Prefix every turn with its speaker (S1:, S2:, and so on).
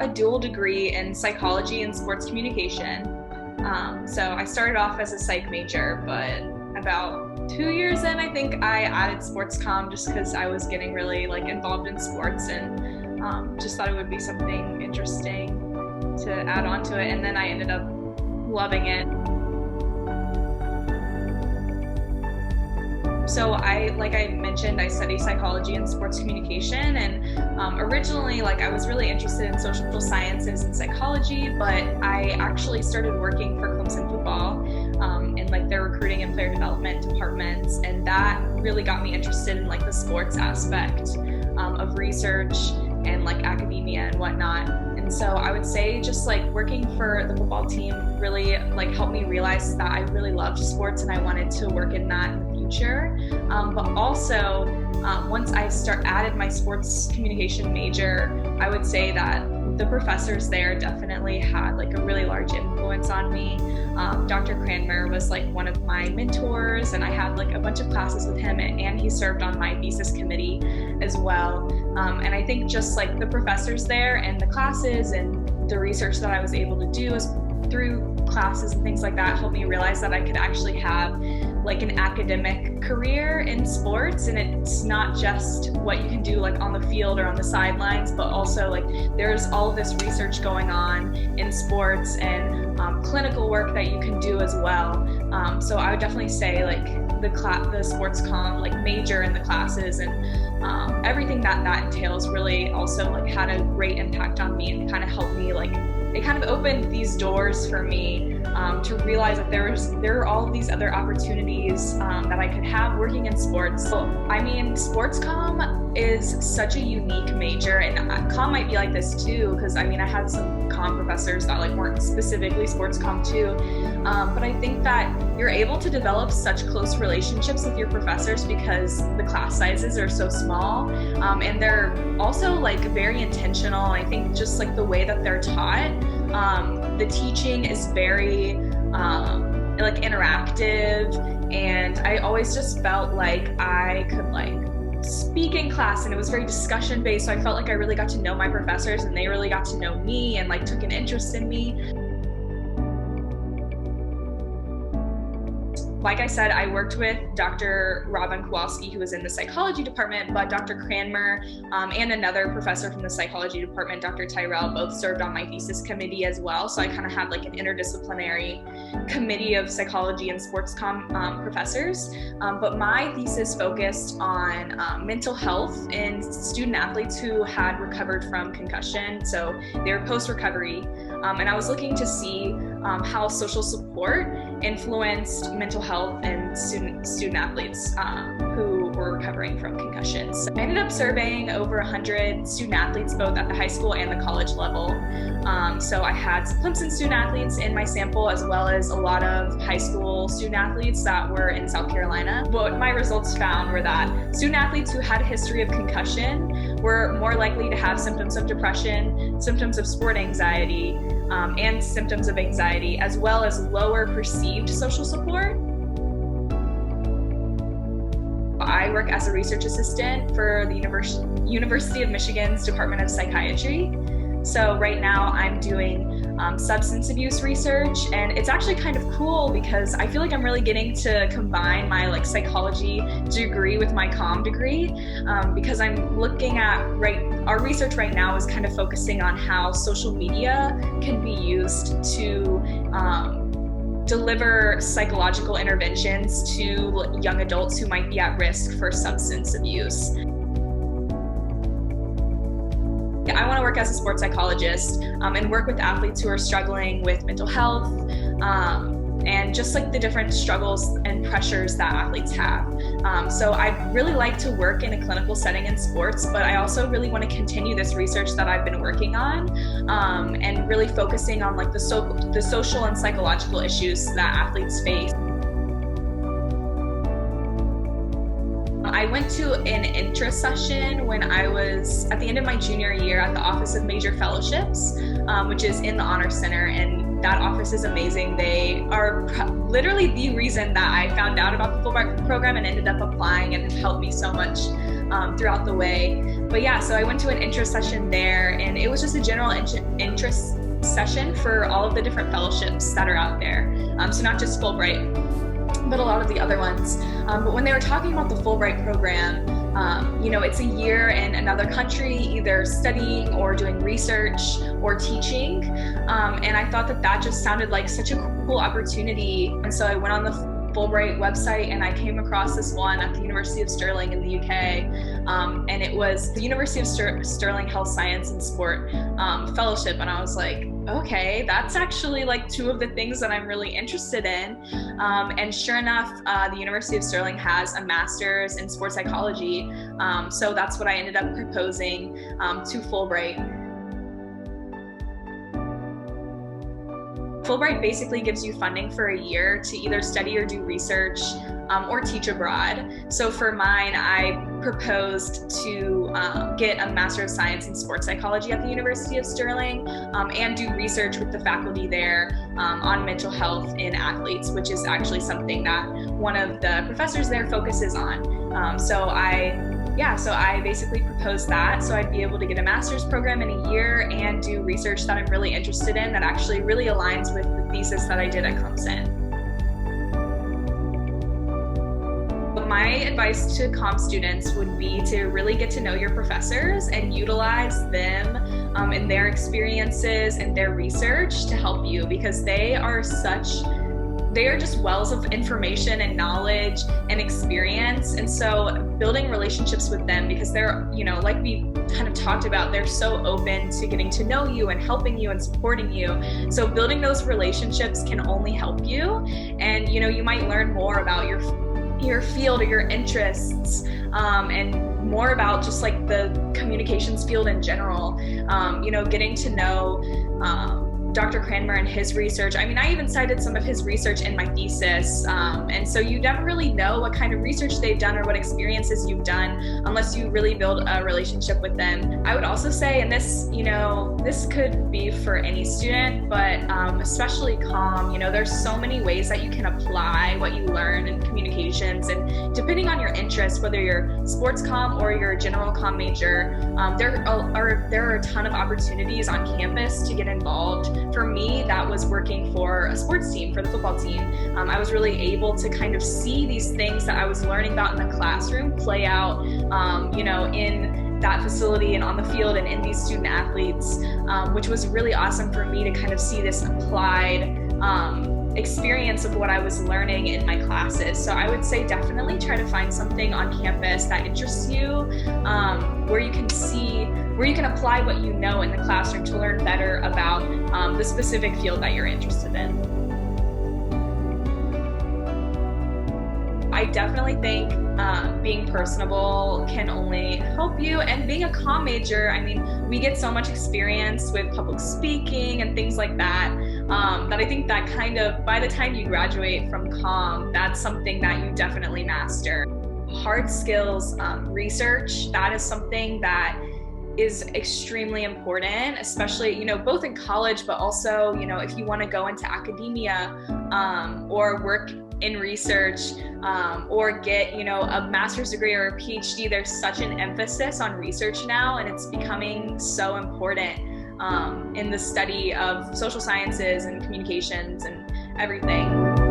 S1: a dual degree in psychology and sports communication. So I started off as a psych major, but about 2 years in, I think I added sports comm just because I was getting really involved in sports and just thought it would be something interesting to add on to it. And then I ended up loving it. So like I mentioned, I study psychology and sports communication, and originally I was really interested in social sciences and psychology, but I actually started working for Clemson football in their recruiting and player development departments, and that really got me interested in the sports aspect of research and academia and whatnot. And so I would say just working for the football team really helped me realize that I really loved sports and I wanted to work in that in the future. But also once I added my sports communication major, I would say that the professors there definitely had a really large influence on me. Dr. Cranmer was one of my mentors, and I had a bunch of classes with him, and he served on my thesis committee as well. And I think just the professors there and the classes and the research that I was able to do through classes and things like that helped me realize that I could actually have an academic career in sports, and it's not just what you can do on the field or on the sidelines, but also there's all of this research going on in sports and clinical work that you can do as well. So I would definitely say the sports comm major in the classes and everything that entails really also had a great impact on me and kind of helped me it kind of opened these doors for me to realize that there are all of these other opportunities that I could have working in sports. So, I mean, sports comm is such a unique major, and comm might be like this too, because I had some comm professors that weren't specifically sports comm too. But I think that you're able to develop such close relationships with your professors because the class sizes are so small, and they're also very intentional. I think just the way that they're taught, the teaching is very interactive, and I always just felt I could speak in class, and it was very discussion based, so I felt I really got to know my professors and they really got to know me and took an interest in me. Like I said, I worked with Dr. Robin Kowalski, who was in the psychology department, but Dr. Cranmer and another professor from the psychology department, Dr. Tyrell, both served on my thesis committee as well. So I kind of had an interdisciplinary committee of psychology and sports comm professors. But my thesis focused on mental health in student athletes who had recovered from concussion. So they were post-recovery. And I was looking to see how social support influenced mental health in student athletes who were recovering from concussions. So I ended up surveying over 100 student athletes, both at the high school and the college level. So I had some Clemson student athletes in my sample, as well as a lot of high school student athletes that were in South Carolina. What my results found were that student athletes who had a history of concussion were more likely to have symptoms of depression, symptoms of sport anxiety, and symptoms of anxiety, as well as lower perceived social support. I work as a research assistant for the University of Michigan's Department of Psychiatry. So right now I'm doing substance abuse research, and it's actually kind of cool because I feel I'm really getting to combine my psychology degree with my comm degree, because I'm looking at our research right now is kind of focusing on how social media can be used to deliver psychological interventions to young adults who might be at risk for substance abuse. I want to work as a sports psychologist and work with athletes who are struggling with mental health and just the different struggles and pressures that athletes have. So I really like to work in a clinical setting in sports, but I also really want to continue this research that I've been working on and really focusing on the social and psychological issues that athletes face. I went to an intra session when I was at the end of my junior year at the Office of Major Fellowships, which is in the Honor Center, and that office is amazing. They are literally the reason that I found out about the Fulbright program and ended up applying, and have helped me so much throughout the way. But yeah, so I went to an interest session there, and it was just a general interest session for all of the different fellowships that are out there. So not just Fulbright, but a lot of the other ones. But when they were talking about the Fulbright program, it's a year in another country, either studying or doing research or teaching. And I thought that just sounded like such a cool opportunity. And so I went on the Fulbright website and I came across this one at the University of Stirling in the UK. And it was the University of Stirling Health Science and Sport Fellowship. And I was like, okay, that's actually like two of the things that I'm really interested in. And sure enough, the University of Stirling has a master's in sports psychology. So that's what I ended up proposing to Fulbright. Fulbright basically gives you funding for a year to either study or do research or teach abroad. So for mine, I proposed to get a Master of Science in Sports Psychology at the University of Stirling and do research with the faculty there on mental health in athletes, which is actually something that one of the professors there focuses on. So I basically proposed that, so I'd be able to get a master's program in a year and do research that I'm really interested in that actually really aligns with the thesis that I did at Clemson. My advice to comm students would be to really get to know your professors and utilize them and their experiences and their research to help you, because they are just wells of information and knowledge and experience. And so building relationships with them, because they're, like we kind of talked about, they're so open to getting to know you and helping you and supporting you. So building those relationships can only help you. And, you might learn more about your field or your interests and more about just like the communications field in general. Getting to know Dr. Cranmer and his research. I mean, I even cited some of his research in my thesis. And so you never really know what kind of research they've done or what experiences you've done unless you really build a relationship with them. I would also say, and this, this could be for any student, but especially comm, there's so many ways that you can apply what you learn in communications. And depending on your interest, whether you're sports comm or you're a general comm major, there are a ton of opportunities on campus to get involved. For me, that was working for a sports team, for the football team. I was really able to kind of see these things that I was learning about in the classroom play out, in that facility and on the field and in these student athletes, which was really awesome for me to kind of see this applied experience of what I was learning in my classes. So I would say definitely try to find something on campus that interests you, where you can apply what you know in the classroom to learn better about the specific field that you're interested in. I definitely think being personable can only help you, and being a comm major, I mean, we get so much experience with public speaking and things like that, that I think that kind of, by the time you graduate from comm, that's something that you definitely master. Hard skills, research, that is something that is extremely important, especially, both in college, but also, if you want to go into academia or work in research or get, a master's degree or a PhD, there's such an emphasis on research now, and it's becoming so important in the study of social sciences and communications and everything.